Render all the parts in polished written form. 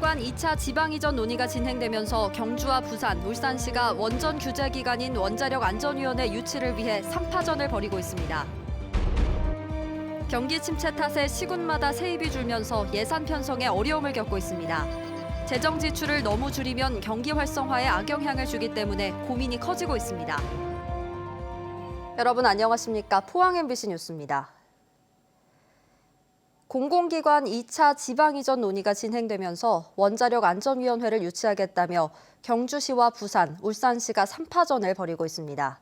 공공기관 2차 지방이전 논의가 진행되면서 경주와 부산, 울산시가 원전 규제 기관인 원자력안전위원회 유치를 위해 3파전을 벌이고 있습니다. 경기 침체 탓에 시군마다 세입이 줄면서 예산 편성에 어려움을 겪고 있습니다. 재정 지출을 너무 줄이면 경기 활성화에 악영향을 주기 때문에 고민이 커지고 있습니다. 여러분 안녕하십니까? 포항 MBC 뉴스입니다. 공공기관 2차 지방이전 논의가 진행되면서 원자력안전위원회를 유치하겠다며 경주시와 부산, 울산시가 3파전을 벌이고 있습니다.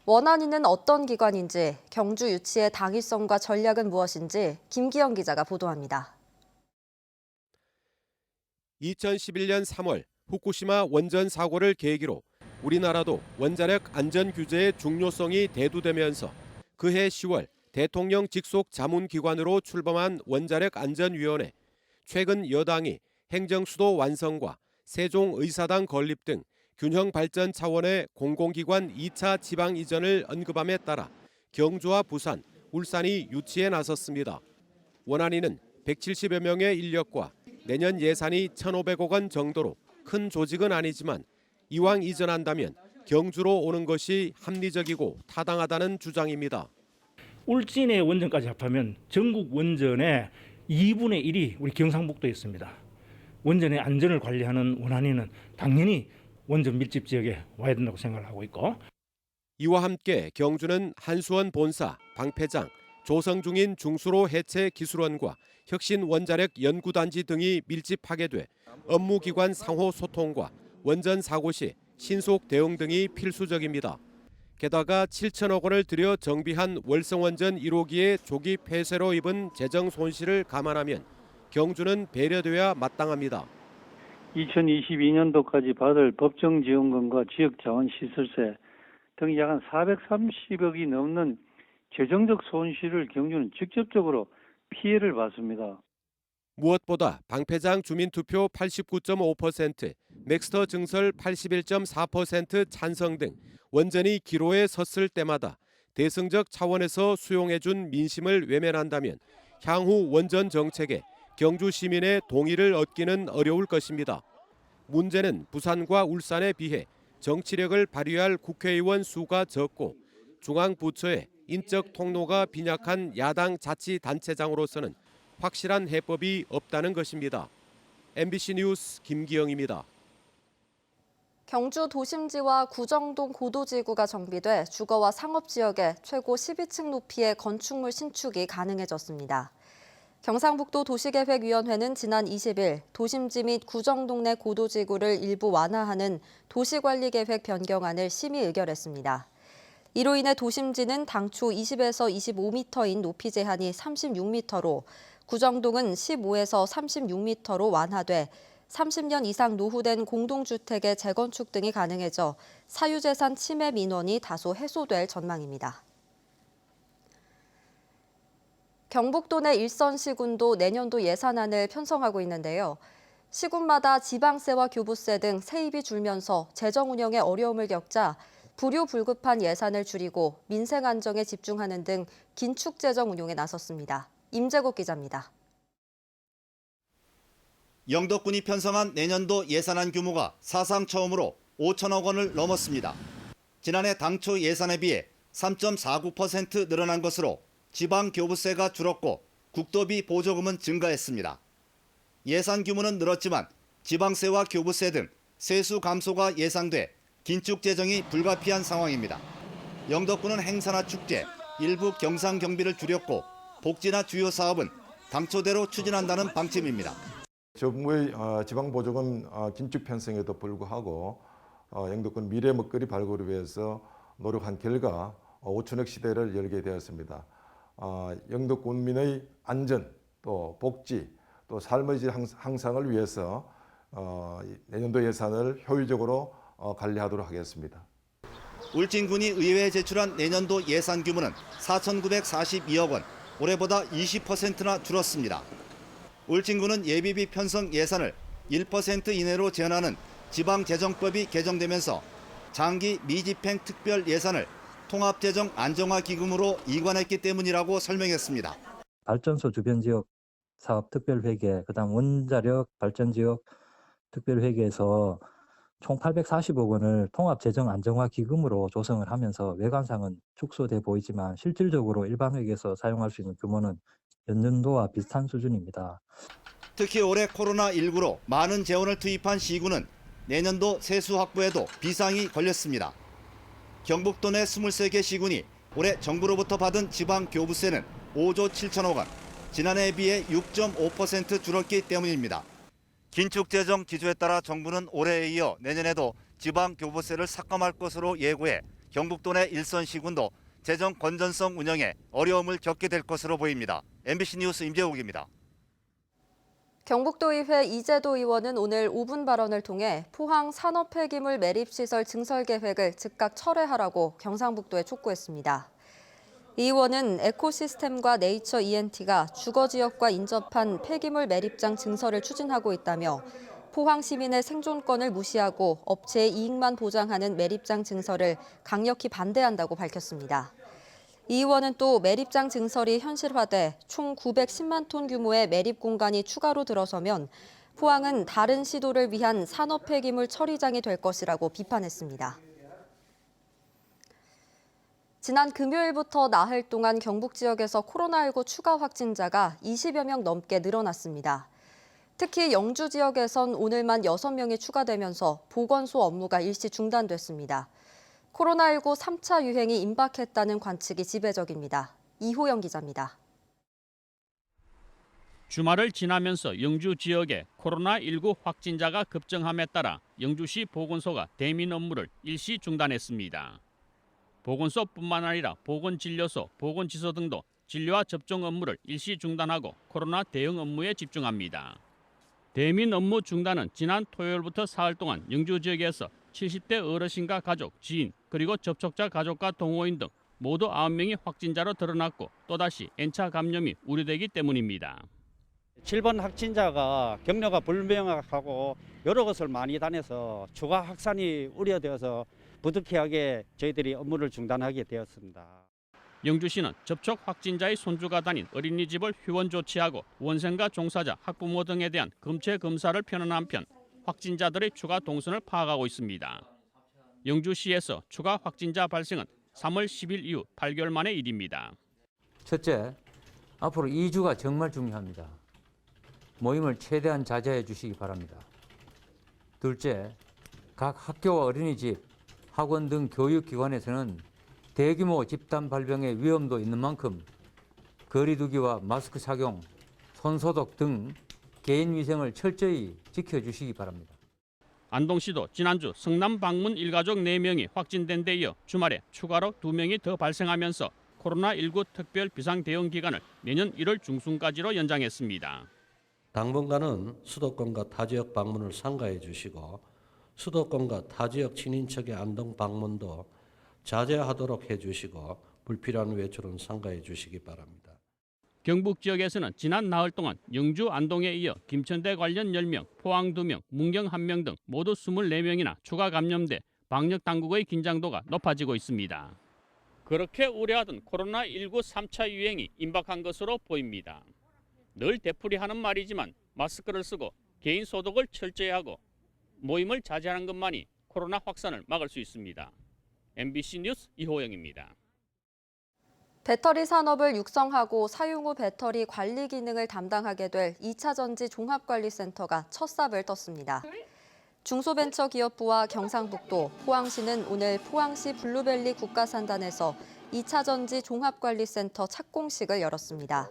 원안위는 어떤 기관인지, 경주 유치의 당위성과 전략은 무엇인지 김기영 기자가 보도합니다. 2011년 3월 후쿠시마 원전 사고를 계기로 우리나라도 원자력 안전 규제의 중요성이 대두되면서 그해 10월 대통령 직속 자문기관으로 출범한 원자력안전위원회, 최근 여당이 행정수도 완성과 세종의사당 건립 등 균형 발전 차원의 공공기관 2차 지방 이전을 언급함에 따라 경주와 부산, 울산이 유치에 나섰습니다. 원안위는 170여 명의 인력과 내년 예산이 1,500억 원 정도로 큰 조직은 아니지만 이왕 이전한다면 경주로 오는 것이 합리적이고 타당하다는 주장입니다. 울진의 원전까지 합하면 전국 원전의 2분의 1이 우리 경상북도에 있습니다. 원전의 안전을 관리하는 원안위는 당연히 원전 밀집 지역에 와야 된다고 생각을 하고 있고, 이와 함께 경주는 한수원 본사, 방패장, 조성 중인 중수로 해체 기술원과 혁신 원자력 연구단지 등이 밀집하게 돼 업무기관 상호 소통과 원전 사고 시 신속 대응 등이 필수적입니다. 게다가 7천억 원을 들여 정비한 월성원전 1호기의 조기 폐쇄로 입은 재정 손실을 감안하면 경주는 배려돼야 마땅합니다. 2022년도까지 받을 법정지원금과 지역자원시설세 등 약 430억이 넘는 재정적 손실을 경주는 직접적으로 피해를 봤습니다. 무엇보다 방패장 주민투표 89.5%, 맥스터 증설 81.4% 찬성 등 원전이 기로에 섰을 때마다 대승적 차원에서 수용해준 민심을 외면한다면 향후 원전 정책에 경주 시민의 동의를 얻기는 어려울 것입니다. 문제는 부산과 울산에 비해 정치력을 발휘할 국회의원 수가 적고 중앙 부처에 인적 통로가 빈약한 야당 자치단체장으로서는 확실한 해법이 없다는 것입니다. MBC 뉴스 김기영입니다. 경주 도심지와 구정동 고도지구가 정비돼 주거와 상업지역에 최고 12층 높이의 건축물 신축이 가능해졌습니다. 경상북도 도시계획위원회는 지난 20일 도심지 및 구정동 내 고도지구를 일부 완화하는 도시관리계획 변경안을 심의 의결했습니다. 이로 인해 도심지는 당초 20에서 25m인 높이 제한이 36m로, 구정동은 15에서 36m로 완화돼 30년 이상 노후된 공동주택의 재건축 등이 가능해져 사유재산 침해 민원이 다소 해소될 전망입니다. 경북도 내 일선 시군도 내년도 예산안을 편성하고 있는데요. 시군마다 지방세와 교부세 등 세입이 줄면서 재정 운영에 어려움을 겪자 불효불급한 예산을 줄이고 민생 안정에 집중하는 등 긴축 재정 운용에 나섰습니다. 임재국 기자입니다. 영덕군이 편성한 내년도 예산안 규모가 사상 처음으로 5천억 원을 넘었습니다. 지난해 당초 예산에 비해 3.49% 늘어난 것으로 지방 교부세가 줄었고 국도비 보조금은 증가했습니다. 예산 규모는 늘었지만 지방세와 교부세 등 세수 감소가 예상돼 긴축 재정이 불가피한 상황입니다. 영덕군은 행사나 축제, 일부 경상 경비를 줄였고 복지나 주요 사업은 당초대로 추진한다는 방침입니다. 정부의 지방보조금 긴축 편성에도 불구하고 영덕군 미래 먹거리 발굴을 위해서 노력한 결과 5천억 시대를 열게 되었습니다. 영덕군민의 안전, 또 복지, 또 삶의 질 향상을 위해서 내년도 예산을 효율적으로 관리하도록 하겠습니다. 울진군이 의회에 제출한 내년도 예산 규모는 4,942억 원, 올해보다 20%나 줄었습니다. 울진군은 예비비 편성 예산을 1% 이내로 제한하는 지방재정법이 개정되면서 장기 미집행 특별 예산을 통합재정 안정화 기금으로 이관했기 때문이라고 설명했습니다. 발전소 주변 지역 사업 특별회계, 그다음 원자력 발전지역 특별회계에서 총 840억 원을 통합재정안정화기금으로 조성을 하면서 외관상은 축소돼 보이지만 실질적으로 일반 회계에서 사용할 수 있는 규모는 연년도와 비슷한 수준입니다. 특히 올해 코로나19로 많은 재원을 투입한 시군은 내년도 세수 확보에도 비상이 걸렸습니다. 경북도 내 23개 시군이 올해 정부로부터 받은 지방교부세는 5조 7천억 원, 지난해에 비해 6.5% 줄었기 때문입니다. 긴축재정 기조에 따라 정부는 올해에 이어 내년에도 지방교부세를 삭감할 것으로 예고해 경북도 내 일선 시군도 재정 건전성 운영에 어려움을 겪게 될 것으로 보입니다. MBC 뉴스 임재욱입니다. 경북도의회 이재도 의원은 오늘 5분 발언을 통해 포항 산업폐기물 매립시설 증설 계획을 즉각 철회하라고 경상북도에 촉구했습니다. 이 의원은 에코시스템과 네이처 ENT가 주거지역과 인접한 폐기물 매립장 증설을 추진하고 있다며 포항 시민의 생존권을 무시하고 업체의 이익만 보장하는 매립장 증설을 강력히 반대한다고 밝혔습니다. 이 의원은 또 매립장 증설이 현실화돼 총 910만 톤 규모의 매립 공간이 추가로 들어서면 포항은 다른 시도를 위한 산업 폐기물 처리장이 될 것이라고 비판했습니다. 지난 금요일부터 나흘 동안 경북 지역에서 코로나19 추가 확진자가 20여 명 넘게 늘어났습니다. 특히 영주 지역에선 오늘만 6명이 추가되면서 보건소 업무가 일시 중단됐습니다. 코로나19 3차 유행이 임박했다는 관측이 지배적입니다. 이호영 기자입니다. 주말을 지나면서 영주 지역에 코로나19 확진자가 급증함에 따라 영주시 보건소가 대면 업무를 일시 중단했습니다. 보건소뿐만 아니라 보건진료소, 보건지소 등도 진료와 접종 업무를 일시 중단하고 코로나 대응 업무에 집중합니다. 대면 업무 중단은 지난 토요일부터 사흘 동안 영주 지역에서 70대 어르신과 가족, 지인, 그리고 접촉자 가족과 동호인 등 모두 9명이 확진자로 드러났고 또다시 N차 감염이 우려되기 때문입니다. 7번 확진자가 경로가 불명확하고 여러 곳을 많이 다녀서 추가 확산이 우려되어서 부득이하게 저희들이 업무를 중단하게 되었습니다. 영주시는 접촉 확진자의 손주가 다닌 어린이집을 휴원 조치하고 원생과 종사자, 학부모 등에 대한 검체 검사를 펴는 한편 확진자들의 추가 동선을 파악하고 있습니다. 영주시에서 추가 확진자 발생은 3월 10일 이후 8개월 만의 일입니다. 첫째, 앞으로 2주가 정말 중요합니다. 모임을 최대한 자제해 주시기 바랍니다. 둘째, 각 학교와 어린이집, 학원 등 교육기관에서는 대규모 집단 발병의 위험도 있는 만큼 거리 두기와 마스크 착용, 손소독 등 개인 위생을 철저히 지켜주시기 바랍니다. 안동시도 지난주 성남 방문 일가족 4명이 확진된 데 이어 주말에 추가로 2명이 더 발생하면서 코로나19 특별 비상 대응 기간을 내년 1월 중순까지로 연장했습니다. 당분간은 수도권과 타지역 방문을 삼가해 주시고 수도권과 타지역 친인척의 안동 방문도 자제하도록 해주시고 불필요한 외출은 삼가해 주시기 바랍니다. 경북 지역에서는 지난 나흘 동안 영주, 안동에 이어 김천대 관련 10명, 포항 2명, 문경 1명 등 모두 24명이나 추가 감염돼 방역 당국의 긴장도가 높아지고 있습니다. 그렇게 우려하던 코로나19 3차 유행이 임박한 것으로 보입니다. 늘 되풀이하는 말이지만 마스크를 쓰고 개인 소독을 철저히 하고 모임을 자제하는 것만이 코로나 확산을 막을 수 있습니다. MBC 뉴스 이호영입니다. 배터리 산업을 육성하고 사용 후 배터리 관리 기능을 담당하게 될 2차전지 종합관리센터가 첫 삽을 떴습니다. 중소벤처기업부와 경상북도, 포항시는 오늘 포항시 블루벨리 국가산단에서 2차전지 종합관리센터 착공식을 열었습니다.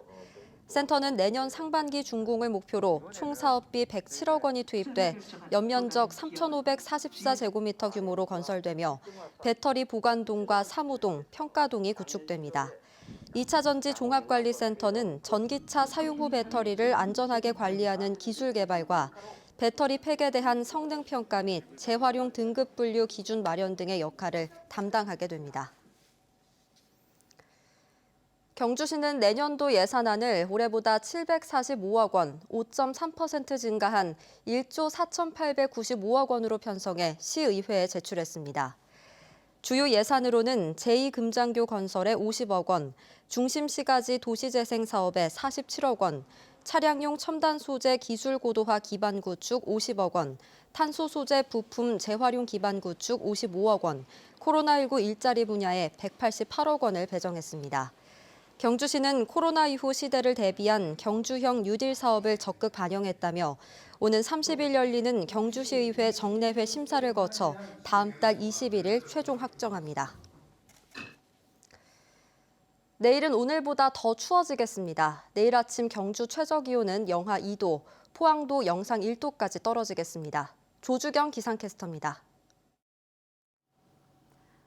센터는 내년 상반기 준공을 목표로 총 사업비 107억 원이 투입돼 연면적 3,544제곱미터 규모로 건설되며 배터리 보관동과 사무동, 평가동이 구축됩니다. 2차전지 종합관리센터는 전기차 사용 후 배터리를 안전하게 관리하는 기술 개발과 배터리 팩에 대한 성능 평가 및 재활용 등급 분류 기준 마련 등의 역할을 담당하게 됩니다. 경주시는 내년도 예산안을 올해보다 745억 원, 5.3% 증가한 1조 4,895억 원으로 편성해 시의회에 제출했습니다. 주요 예산으로는 제2금장교 건설에 50억 원, 중심시가지 도시재생 사업에 47억 원, 차량용 첨단 소재 기술 고도화 기반 구축 50억 원, 탄소 소재 부품 재활용 기반 구축 55억 원, 코로나19 일자리 분야에 188억 원을 배정했습니다. 경주시는 코로나 이후 시대를 대비한 경주형 뉴딜 사업을 적극 반영했다며 오는 30일 열리는 경주시의회 정례회 심사를 거쳐 다음 달 21일 최종 확정합니다. 내일은 오늘보다 더 추워지겠습니다. 내일 아침 경주 최저기온은 영하 2도, 포항도 영상 1도까지 떨어지겠습니다. 조주경 기상캐스터입니다.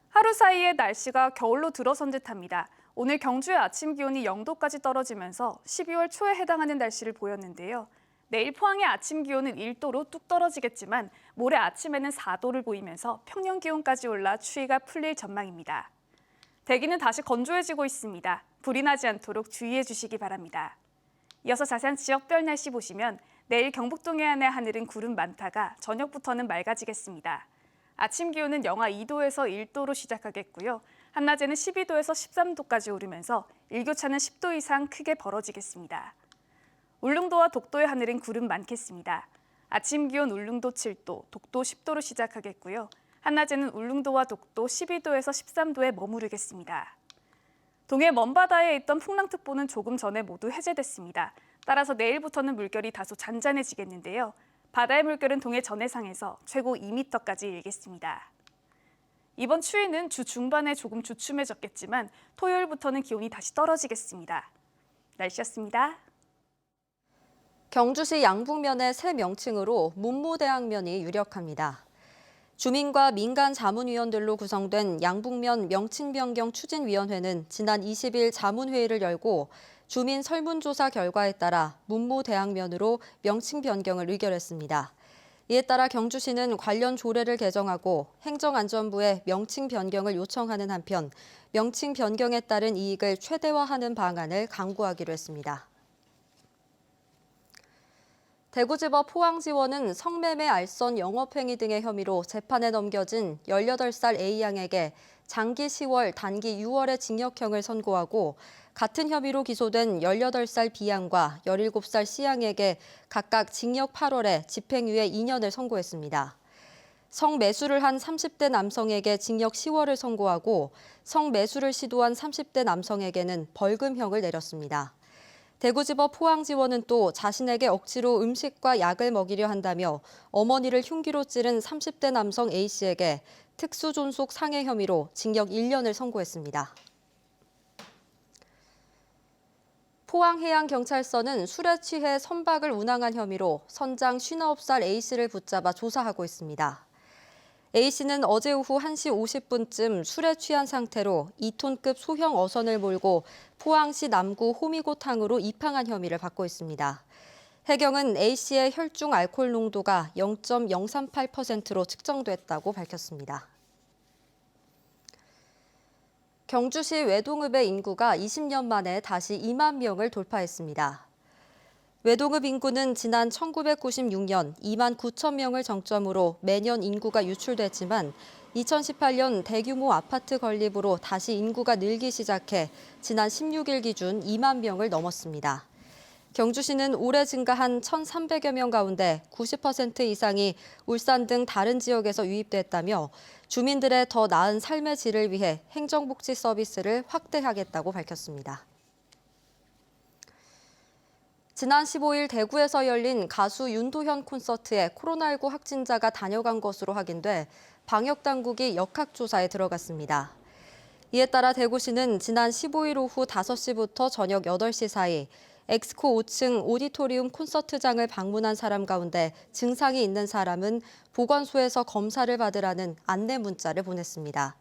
하루 사이에 날씨가 겨울로 들어선 듯합니다. 오늘 경주의 아침 기온이 0도까지 떨어지면서 12월 초에 해당하는 날씨를 보였는데요. 내일 포항의 아침 기온은 1도로 뚝 떨어지겠지만 모레 아침에는 4도를 보이면서 평년 기온까지 올라 추위가 풀릴 전망입니다. 대기는 다시 건조해지고 있습니다. 불이 나지 않도록 주의해 주시기 바랍니다. 이어서 자세한 지역별 날씨 보시면 내일 경북 동해안의 하늘은 구름 많다가 저녁부터는 맑아지겠습니다. 아침 기온은 영하 2도에서 1도로 시작하겠고요. 한낮에는 12도에서 13도까지 오르면서 일교차는 10도 이상 크게 벌어지겠습니다. 울릉도와 독도의 하늘은 구름 많겠습니다. 아침 기온 울릉도 7도, 독도 10도로 시작하겠고요. 한낮에는 울릉도와 독도 12도에서 13도에 머무르겠습니다. 동해 먼바다에 있던 풍랑특보는 조금 전에 모두 해제됐습니다. 따라서 내일부터는 물결이 다소 잔잔해지겠는데요. 바다의 물결은 동해 전해상에서 최고 2m까지 일겠습니다. 이번 추위는 주 중반에 조금 주춤해졌겠지만 토요일부터는 기온이 다시 떨어지겠습니다. 날씨였습니다. 경주시 양북면의 새 명칭으로 문무대학면이 유력합니다. 주민과 민간 자문위원들로 구성된 양북면 명칭 변경 추진위원회는 지난 20일 자문회의를 열고 주민 설문조사 결과에 따라 문무대학면으로 명칭 변경을 의결했습니다. 이에 따라 경주시는 관련 조례를 개정하고 행정안전부에 명칭 변경을 요청하는 한편 명칭 변경에 따른 이익을 최대화하는 방안을 강구하기로 했습니다. 대구지법 포항지원은 성매매, 알선, 영업행위 등의 혐의로 재판에 넘겨진 18살 A양에게 장기 10월, 단기 6월의 징역형을 선고하고 같은 혐의로 기소된 18살 B양과 17살 C양에게 각각 징역 8월에 집행유예 2년을 선고했습니다. 성매수를 한 30대 남성에게 징역 10월을 선고하고 성매수를 시도한 30대 남성에게는 벌금형을 내렸습니다. 대구지법 포항지원은 또 자신에게 억지로 음식과 약을 먹이려 한다며 어머니를 흉기로 찌른 30대 남성 A씨에게 특수존속 상해 혐의로 징역 1년을 선고했습니다. 포항해양경찰서는 술에 취해 선박을 운항한 혐의로 선장 59살 A씨를 붙잡아 조사하고 있습니다. A씨는 어제 오후 1시 50분쯤 술에 취한 상태로 2톤급 소형 어선을 몰고 포항시 남구 호미곶항으로 입항한 혐의를 받고 있습니다. 해경은 A씨의 혈중 알코올 농도가 0.038%로 측정됐다고 밝혔습니다. 경주시 외동읍의 인구가 20년 만에 다시 2만 명을 돌파했습니다. 외동읍 인구는 지난 1996년 2만 9천 명을 정점으로 매년 인구가 유출됐지만 2018년 대규모 아파트 건립으로 다시 인구가 늘기 시작해 지난 16일 기준 2만 명을 넘었습니다. 경주시는 올해 증가한 1,300여 명 가운데 90% 이상이 울산 등 다른 지역에서 유입됐다며 주민들의 더 나은 삶의 질을 위해 행정복지 서비스를 확대하겠다고 밝혔습니다. 지난 15일 대구에서 열린 가수 윤도현 콘서트에 코로나19 확진자가 다녀간 것으로 확인돼 방역당국이 역학조사에 들어갔습니다. 이에 따라 대구시는 지난 15일 오후 5시부터 저녁 8시 사이 엑스코 5층 오디토리움 콘서트장을 방문한 사람 가운데 증상이 있는 사람은 보건소에서 검사를 받으라는 안내 문자를 보냈습니다.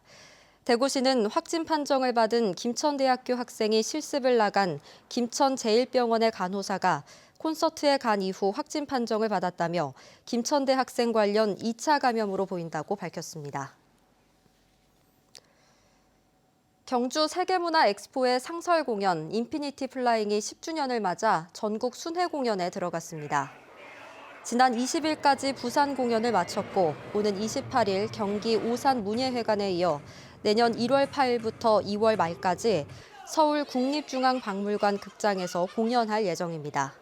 대구시는 확진 판정을 받은 김천대학교 학생이 실습을 나간 김천제일병원의 간호사가 콘서트에 간 이후 확진 판정을 받았다며 김천대 학생 관련 2차 감염으로 보인다고 밝혔습니다. 경주 세계문화 엑스포의 상설 공연 인피니티 플라잉이 10주년을 맞아 전국 순회 공연에 들어갔습니다. 지난 20일까지 부산 공연을 마쳤고 오는 28일 경기 오산 문예회관에 이어 내년 1월 8일부터 2월 말까지 서울 국립중앙박물관 극장에서 공연할 예정입니다.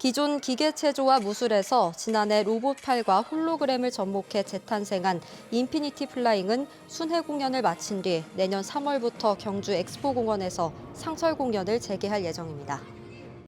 기존 기계체조와 무술에서 지난해 로봇팔과 홀로그램을 접목해 재탄생한 인피니티 플라잉은 순회 공연을 마친 뒤 내년 3월부터 경주 엑스포공원에서 상설 공연을 재개할 예정입니다.